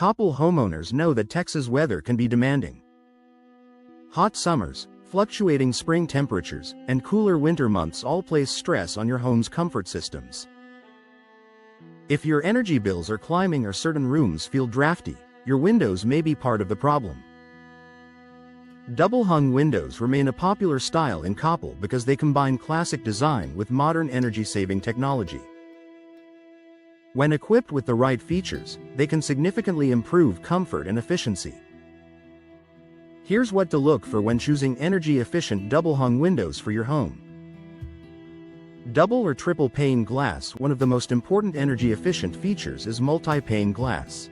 Coppell homeowners know that Texas weather can be demanding. Hot summers, fluctuating spring temperatures, and cooler winter months all place stress on your home's comfort systems. If your energy bills are climbing or certain rooms feel drafty, your windows may be part of the problem. Double-hung windows remain a popular style in Coppell because they combine classic design with modern energy-saving technology. When equipped with the right features, they can significantly improve comfort and efficiency. Here's what to look for when choosing energy-efficient double-hung windows for your home. Double or triple pane glass. One of the most important energy-efficient features is multi-pane glass.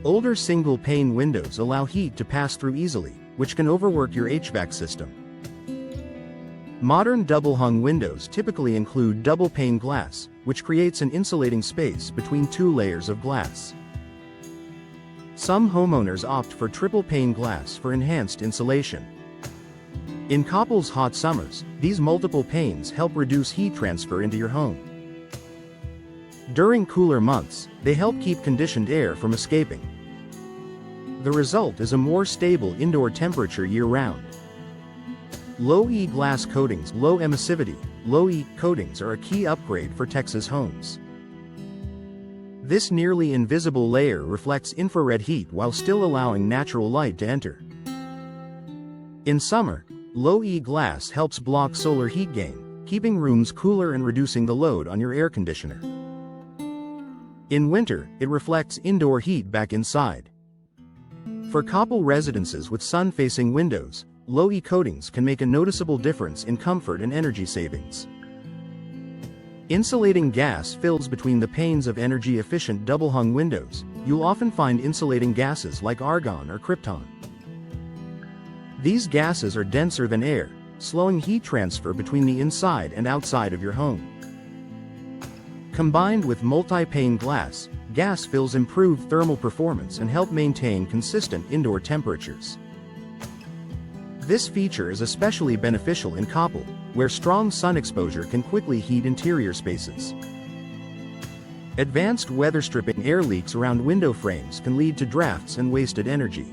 Older single-pane windows allow heat to pass through easily, which can overwork your HVAC system. Modern double-hung windows typically include double-pane glass, which creates an insulating space between two layers of glass. Some homeowners opt for triple-pane glass for enhanced insulation. In Coppell's hot summers, these multiple panes help reduce heat transfer into your home. During cooler months, they help keep conditioned air from escaping. The result is a more stable indoor temperature year-round. Low-E glass coatings. Low emissivity, low-E coatings are a key upgrade for Texas homes. This nearly invisible layer reflects infrared heat while still allowing natural light to enter. In summer, low-E glass helps block solar heat gain, keeping rooms cooler and reducing the load on your air conditioner. In winter, it reflects indoor heat back inside. For Coppell residences with sun-facing windows, low-E coatings can make a noticeable difference in comfort and energy savings. Insulating gas fills between the panes of energy-efficient double-hung windows. You'll often find insulating gases like argon or krypton. These gases are denser than air, slowing heat transfer between the inside and outside of your home. Combined with multi-pane glass, gas fills improve thermal performance and help maintain consistent indoor temperatures. This feature is especially beneficial in Coppell, where strong sun exposure can quickly heat interior spaces. Advanced weather stripping. Air leaks around window frames can lead to drafts and wasted energy.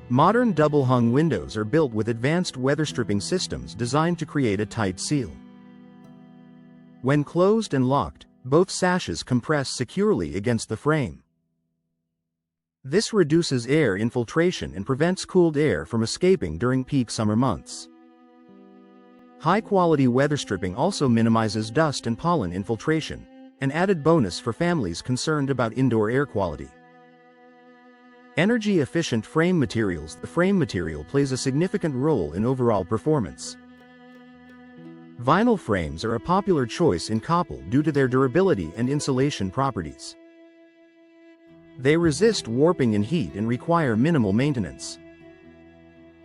Modern double-hung windows are built with advanced weather stripping systems designed to create a tight seal. When closed and locked, both sashes compress securely against the frame. This reduces air infiltration and prevents cooled air from escaping during peak summer months. High-quality weather stripping also minimizes dust and pollen infiltration, an added bonus for families concerned about indoor air quality. Energy-efficient frame materials. The frame material plays a significant role in overall performance. Vinyl frames are a popular choice in Coppell due to their durability and insulation properties. They resist warping and heat and require minimal maintenance.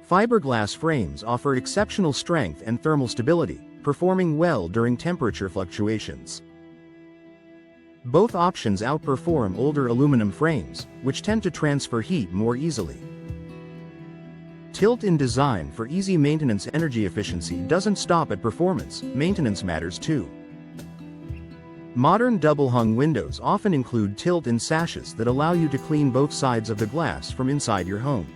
Fiberglass frames offer exceptional strength and thermal stability, performing well during temperature fluctuations. Both options outperform older aluminum frames, which tend to transfer heat more easily. Tilt-in design for easy maintenance. Energy efficiency doesn't stop at performance, maintenance matters too. Modern double-hung windows often include tilt-in sashes that allow you to clean both sides of the glass from inside your home.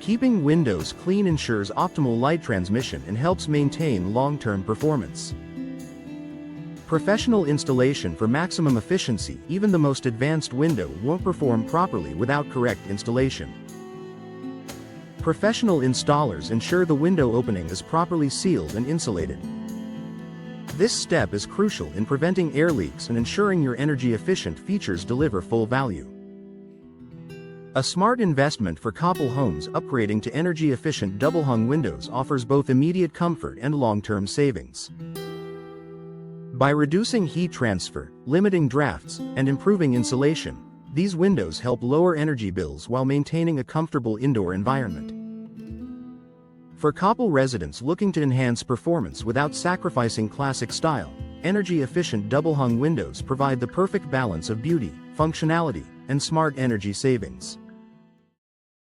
Keeping windows clean ensures optimal light transmission and helps maintain long-term performance. Professional installation. For maximum efficiency, even the most advanced window won't perform properly without correct installation. Professional installers ensure the window opening is properly sealed and insulated. This step is crucial in preventing air leaks and ensuring your energy-efficient features deliver full value. A smart investment for Coppell homes. Upgrading to energy-efficient double-hung windows offers both immediate comfort and long-term savings. By reducing heat transfer, limiting drafts, and improving insulation, these windows help lower energy bills while maintaining a comfortable indoor environment. For Coppell residents looking to enhance performance without sacrificing classic style, energy-efficient double-hung windows provide the perfect balance of beauty, functionality, and smart energy savings.